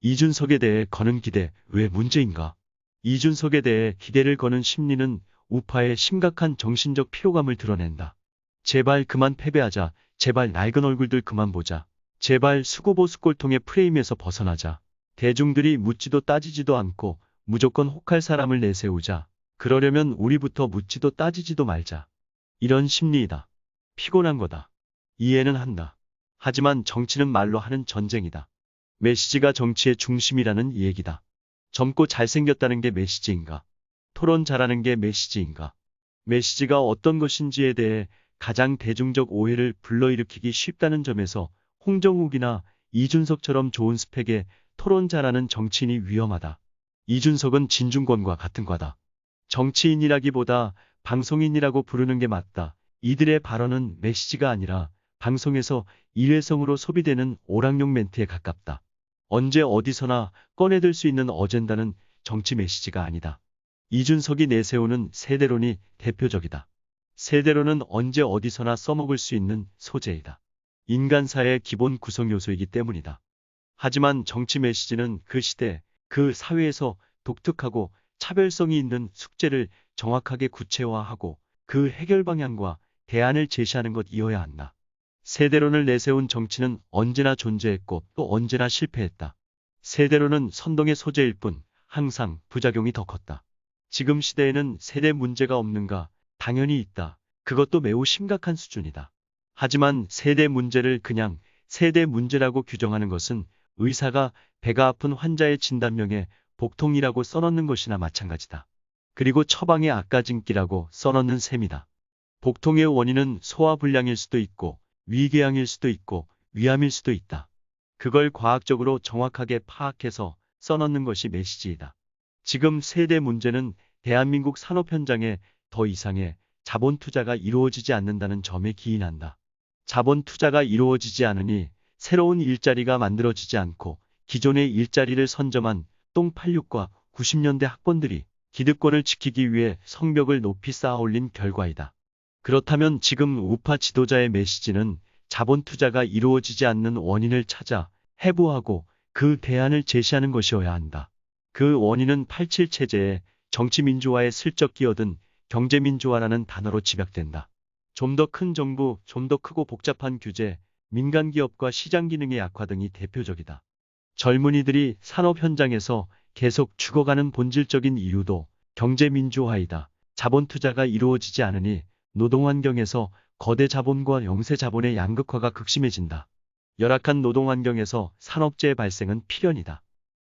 이준석에 대해 거는 기대, 왜 문제인가? 이준석에 대해 기대를 거는 심리는 우파의 심각한 정신적 피로감을 드러낸다. 제발 그만 패배하자. 제발 낡은 얼굴들 그만 보자. 제발 수고보수 꼴통의 프레임에서 벗어나자. 대중들이 묻지도 따지지도 않고 무조건 혹할 사람을 내세우자. 그러려면 우리부터 묻지도 따지지도 말자. 이런 심리이다. 피곤한 거다. 이해는 한다. 하지만 정치는 말로 하는 전쟁이다. 메시지가 정치의 중심이라는 얘기다. 젊고 잘생겼다는 게 메시지인가? 토론 잘하는 게 메시지인가? 메시지가 어떤 것인지에 대해 가장 대중적 오해를 불러일으키기 쉽다는 점에서 홍정욱이나 이준석처럼 좋은 스펙의 토론 잘하는 정치인이 위험하다. 이준석은 진중권과 같은 과다. 정치인이라기보다 방송인이라고 부르는 게 맞다. 이들의 발언은 메시지가 아니라 방송에서 일회성으로 소비되는 오락용 멘트에 가깝다. 언제 어디서나 꺼내들 수 있는 어젠다는 정치 메시지가 아니다. 이준석이 내세우는 세대론이 대표적이다. 세대론은 언제 어디서나 써먹을 수 있는 소재이다. 인간사의 기본 구성 요소이기 때문이다. 하지만 정치 메시지는 그 시대, 그 사회에서 독특하고 차별성이 있는 숙제를 정확하게 구체화하고 그 해결 방향과 대안을 제시하는 것이어야 한다. 세대론을 내세운 정치는 언제나 존재했고 또 언제나 실패했다. 세대론은 선동의 소재일 뿐 항상 부작용이 더 컸다. 지금 시대에는 세대 문제가 없는가? 당연히 있다. 그것도 매우 심각한 수준이다. 하지만 세대 문제를 그냥 세대 문제라고 규정하는 것은 의사가 배가 아픈 환자의 진단명에 복통이라고 써넣는 것이나 마찬가지다. 그리고 처방에 악가진기라고 써넣는 셈이다. 복통의 원인은 소화불량일 수도 있고 위궤양일 수도 있고 위암일 수도 있다. 그걸 과학적으로 정확하게 파악해서 써넣는 것이 메시지이다. 지금 세대 문제는 대한민국 산업 현장에 더 이상의 자본 투자가 이루어지지 않는다는 점에 기인한다. 자본 투자가 이루어지지 않으니 새로운 일자리가 만들어지지 않고 기존의 일자리를 선점한 똥86과 90년대 학번들이 기득권을 지키기 위해 성벽을 높이 쌓아올린 결과이다. 그렇다면 지금 우파 지도자의 메시지는 자본 투자가 이루어지지 않는 원인을 찾아 해부하고 그 대안을 제시하는 것이어야 한다. 그 원인은 87 체제에 정치민주화에 슬쩍 끼어든 경제민주화라는 단어로 집약된다. 좀 더 큰 정부, 좀 더 크고 복잡한 규제, 민간기업과 시장 기능의 약화 등이 대표적이다. 젊은이들이 산업 현장에서 계속 죽어가는 본질적인 이유도 경제민주화이다. 자본 투자가 이루어지지 않으니 노동환경에서 거대 자본과 영세 자본의 양극화가 극심해진다. 열악한 노동환경에서 산업재해 발생은 필연이다.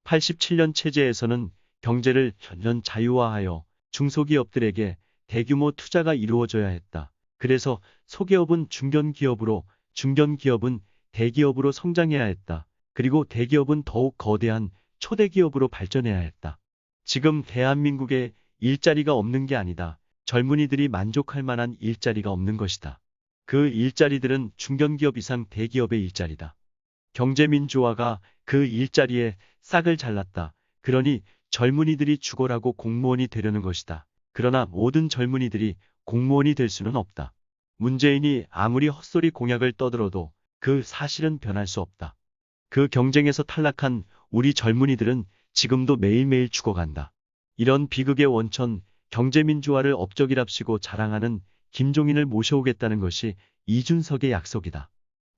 87년 체제에서는 경제를 전면 자유화하여 중소기업들에게 대규모 투자가 이루어져야 했다. 그래서 소기업은 중견기업으로, 중견기업은 대기업으로 성장해야 했다. 그리고 대기업은 더욱 거대한 초대기업으로 발전해야 했다. 지금 대한민국에 일자리가 없는 게 아니다. 젊은이들이 만족할 만한 일자리가 없는 것이다. 그 일자리들은 중견기업 이상 대기업의 일자리다. 경제민주화가 그 일자리에 싹을 잘랐다. 그러니 젊은이들이 죽어라고 공무원이 되려는 것이다. 그러나 모든 젊은이들이 공무원이 될 수는 없다. 문재인이 아무리 헛소리 공약을 떠들어도 그 사실은 변할 수 없다. 그 경쟁에서 탈락한 우리 젊은이들은 지금도 매일매일 죽어간다. 이런 비극의 원천, 경제민주화를 업적이랍시고 자랑하는 김종인을 모셔오겠다는 것이 이준석의 약속이다.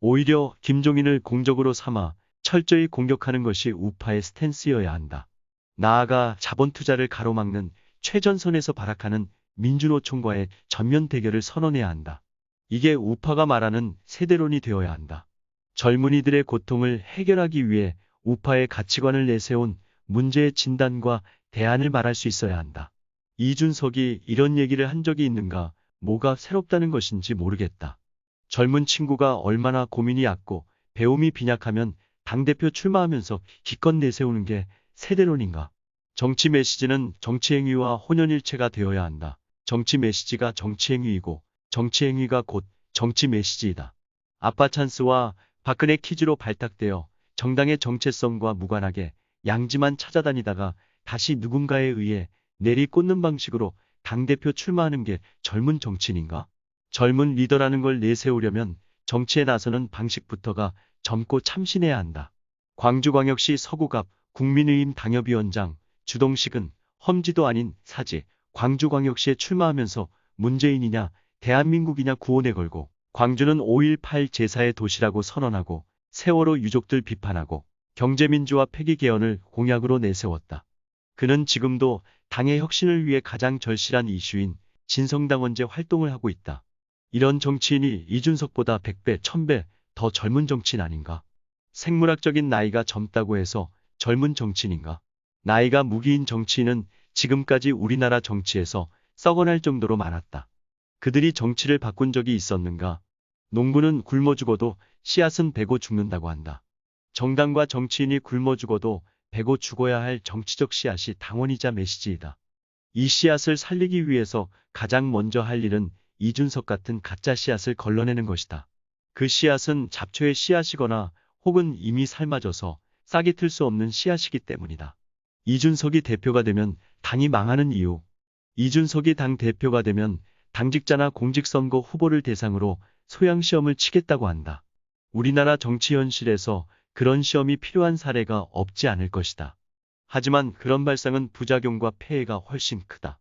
오히려 김종인을 공적으로 삼아 철저히 공격하는 것이 우파의 스탠스여야 한다. 나아가 자본 투자를 가로막는 최전선에서 발악하는 민주노총과의 전면 대결을 선언해야 한다. 이게 우파가 말하는 세대론이 되어야 한다. 젊은이들의 고통을 해결하기 위해 우파의 가치관을 내세운 문제의 진단과 대안을 말할 수 있어야 한다. 이준석이 이런 얘기를 한 적이 있는가? 뭐가 새롭다는 것인지 모르겠다. 젊은 친구가 얼마나 고민이 얕고 배움이 빈약하면 당대표 출마하면서 기껏 내세우는 게 세대론인가? 정치 메시지는 정치행위와 혼연일체가 되어야 한다. 정치 메시지가 정치행위이고 정치행위가 곧 정치 메시지이다. 아빠 찬스와 박근혜 퀴즈로 발탁되어 정당의 정체성과 무관하게 양지만 찾아다니다가 다시 누군가에 의해 내리꽂는 방식으로 당대표 출마하는 게 젊은 정치인인가? 젊은 리더라는 걸 내세우려면 정치에 나서는 방식부터가 젊고 참신해야 한다. 광주광역시 서구갑 국민의힘 당협위원장 주동식은 험지도 아닌 사지 광주광역시에 출마하면서 문재인이냐 대한민국이냐 구혼에 걸고 광주는 5.18 제사의 도시라고 선언하고 세월호 유족들 비판하고 경제민주화 폐기 개헌을 공약으로 내세웠다. 그는 지금도 당의 혁신을 위해 가장 절실한 이슈인 진성당원제 활동을 하고 있다. 이런 정치인이 이준석보다 100배, 1000배 더 젊은 정치인 아닌가? 생물학적인 나이가 젊다고 해서 젊은 정치인인가? 나이가 무기인 정치인은 지금까지 우리나라 정치에서 썩어날 정도로 많았다. 그들이 정치를 바꾼 적이 있었는가? 농부는 굶어 죽어도 씨앗은 베고 죽는다고 한다. 정당과 정치인이 굶어 죽어도 베고 죽어야 할 정치적 씨앗이 당원이자 메시지이다. 이 씨앗을 살리기 위해서 가장 먼저 할 일은 이준석 같은 가짜 씨앗을 걸러내는 것이다. 그 씨앗은 잡초의 씨앗이거나 혹은 이미 삶아져서 싹이 틀 수 없는 씨앗이기 때문이다. 이준석이 대표가 되면 당이 망하는 이유. 이준석이 당 대표가 되면 당직자나 공직선거 후보를 대상으로 소양시험을 치겠다고 한다. 우리나라 정치 현실에서 그런 시험이 필요한 사례가 없지 않을 것이다. 하지만 그런 발상은 부작용과 폐해가 훨씬 크다.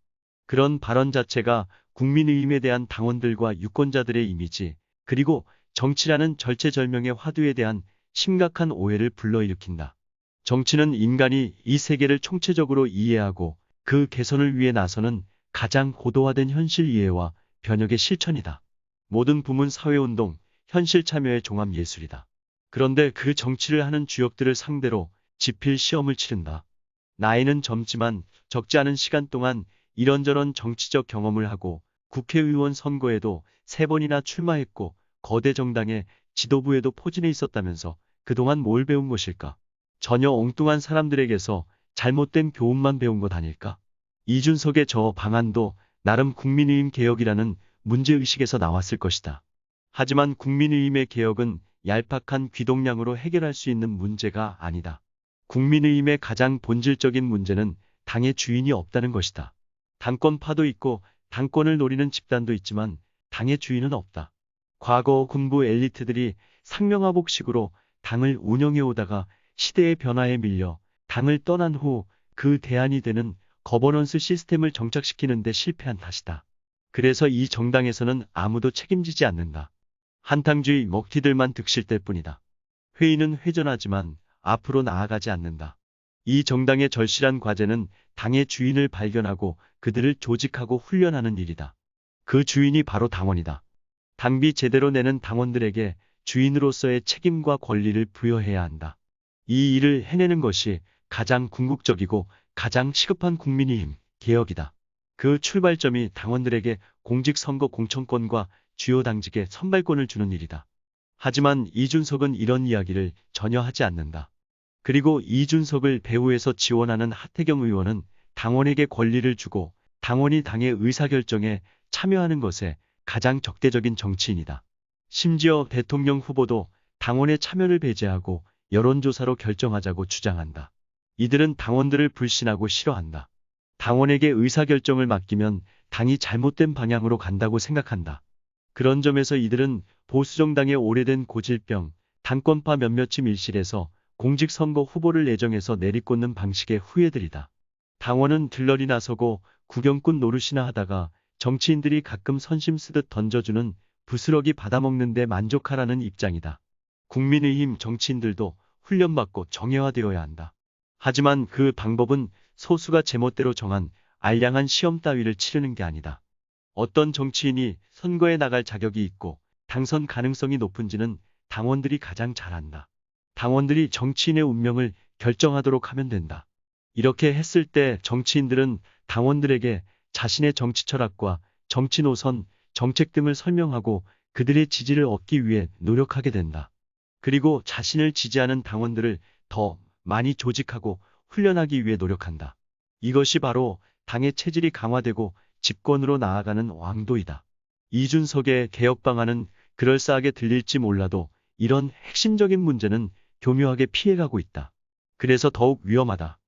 그런 발언 자체가 국민의힘에 대한 당원들과 유권자들의 이미지, 그리고 정치라는 절체절명의 화두에 대한 심각한 오해를 불러일으킨다. 정치는 인간이 이 세계를 총체적으로 이해하고 그 개선을 위해 나서는 가장 고도화된 현실 이해와 변혁의 실천이다. 모든 부문 사회운동, 현실 참여의 종합 예술이다. 그런데 그 정치를 하는 주역들을 상대로 지필 시험을 치른다. 나이는 젊지만 적지 않은 시간 동안 이런저런 정치적 경험을 하고 국회의원 선거에도 3번이나 출마했고 거대 정당의 지도부에도 포진해 있었다면서 그동안 뭘 배운 것일까? 전혀 엉뚱한 사람들에게서 잘못된 교훈만 배운 것 아닐까? 이준석의 저 방안도 나름 국민의힘 개혁이라는 문제의식에서 나왔을 것이다. 하지만 국민의힘의 개혁은 얄팍한 귀동량으로 해결할 수 있는 문제가 아니다. 국민의힘의 가장 본질적인 문제는 당의 주인이 없다는 것이다. 당권파도 있고 당권을 노리는 집단도 있지만 당의 주인은 없다. 과거 군부 엘리트들이 상명하복식으로 당을 운영해오다가 시대의 변화에 밀려 당을 떠난 후 그 대안이 되는 거버넌스 시스템을 정착시키는 데 실패한 탓이다. 그래서 이 정당에서는 아무도 책임지지 않는다. 한탕주의 먹튀들만 득실될 뿐이다. 회의는 회전하지만 앞으로 나아가지 않는다. 이 정당의 절실한 과제는 당의 주인을 발견하고 그들을 조직하고 훈련하는 일이다. 그 주인이 바로 당원이다. 당비 제대로 내는 당원들에게 주인으로서의 책임과 권리를 부여해야 한다. 이 일을 해내는 것이 가장 궁극적이고 가장 시급한 국민의힘 개혁이다. 그 출발점이 당원들에게 공직선거 공천권과 주요 당직의 선발권을 주는 일이다. 하지만 이준석은 이런 이야기를 전혀 하지 않는다. 그리고 이준석을 배후에서 지원하는 하태경 의원은 당원에게 권리를 주고 당원이 당의 의사결정에 참여하는 것에 가장 적대적인 정치인이다. 심지어 대통령 후보도 당원의 참여를 배제하고 여론조사로 결정하자고 주장한다. 이들은 당원들을 불신하고 싫어한다. 당원에게 의사결정을 맡기면 당이 잘못된 방향으로 간다고 생각한다. 그런 점에서 이들은 보수정당의 오래된 고질병, 당권파 몇몇이 밀실에서 공직선거 후보를 내정해서 내리꽂는 방식의 후예들이다. 당원은 들러리 나서고 구경꾼 노릇이나 하다가 정치인들이 가끔 선심 쓰듯 던져주는 부스러기 받아먹는 데 만족하라는 입장이다. 국민의힘 정치인들도 훈련받고 정예화되어야 한다. 하지만 그 방법은 소수가 제멋대로 정한 알량한 시험 따위를 치르는 게 아니다. 어떤 정치인이 선거에 나갈 자격이 있고 당선 가능성이 높은지는 당원들이 가장 잘 안다. 당원들이 정치인의 운명을 결정하도록 하면 된다. 이렇게 했을 때 정치인들은 당원들에게 자신의 정치 철학과 정치 노선, 정책 등을 설명하고 그들의 지지를 얻기 위해 노력하게 된다. 그리고 자신을 지지하는 당원들을 더 많이 조직하고 훈련하기 위해 노력한다. 이것이 바로 당의 체질이 강화되고 집권으로 나아가는 왕도이다. 이준석의 개혁 방안은 그럴싸하게 들릴지 몰라도 이런 핵심적인 문제는 교묘하게 피해가고 있다. 그래서 더욱 위험하다.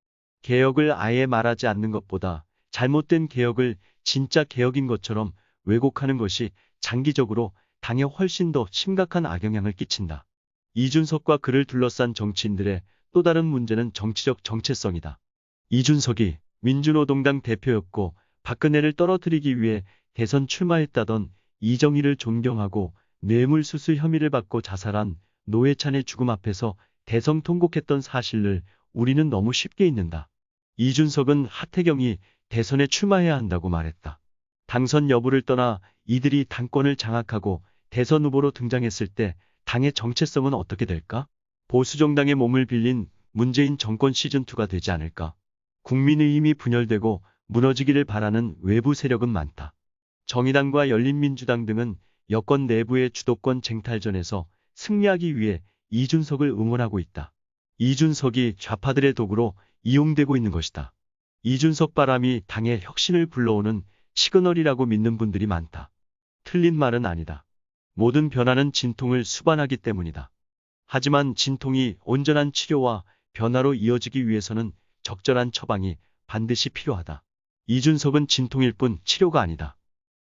개혁을 아예 말하지 않는 것보다 잘못된 개혁을 진짜 개혁인 것처럼 왜곡하는 것이 장기적으로 당에 훨씬 더 심각한 악영향을 끼친다. 이준석과 그를 둘러싼 정치인들의 또 다른 문제는 정치적 정체성이다. 이준석이 민주노동당 대표였고 박근혜를 떨어뜨리기 위해 대선 출마했다던 이정희를 존경하고 뇌물수수 혐의를 받고 자살한 노회찬의 죽음 앞에서 대선 통곡했던 사실을 우리는 너무 쉽게 잊는다. 이준석은 하태경이 대선에 출마해야 한다고 말했다. 당선 여부를 떠나 이들이 당권을 장악하고 대선 후보로 등장했을 때 당의 정체성은 어떻게 될까? 보수정당의 몸을 빌린 문재인 정권 시즌2가 되지 않을까? 국민의 힘이 분열되고 무너지기를 바라는 외부 세력은 많다. 정의당과 열린민주당 등은 여권 내부의 주도권 쟁탈전에서 승리하기 위해 이준석을 응원하고 있다. 이준석이 좌파들의 도구로 이용되고 있는 것이다. 이준석 바람이 당의 혁신을 불러오는 시그널이라고 믿는 분들이 많다. 틀린 말은 아니다. 모든 변화는 진통을 수반하기 때문이다. 하지만 진통이 온전한 치료와 변화로 이어지기 위해서는 적절한 처방이 반드시 필요하다. 이준석은 진통일 뿐 치료가 아니다.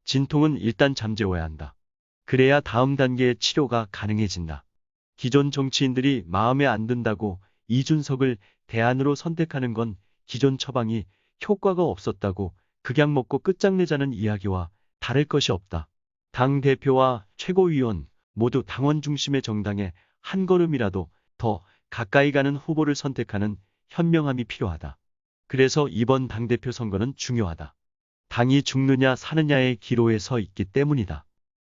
진통은 일단 잠재워야 한다. 그래야 다음 단계의 치료가 가능해진다. 기존 정치인들이 마음에 안 든다고 이준석을 대안으로 선택하는 건 기존 처방이 효과가 없었다고 극약 먹고 끝장내자는 이야기와 다를 것이 없다. 당 대표와 최고위원 모두 당원 중심의 정당에 한 걸음이라도 더 가까이 가는 후보를 선택하는 현명함이 필요하다. 그래서 이번 당대표 선거는 중요하다. 당이 죽느냐 사느냐의 기로에 서 있기 때문이다.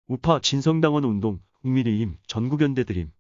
우파 진성당원 운동, 국민의힘, 전국연대 드림.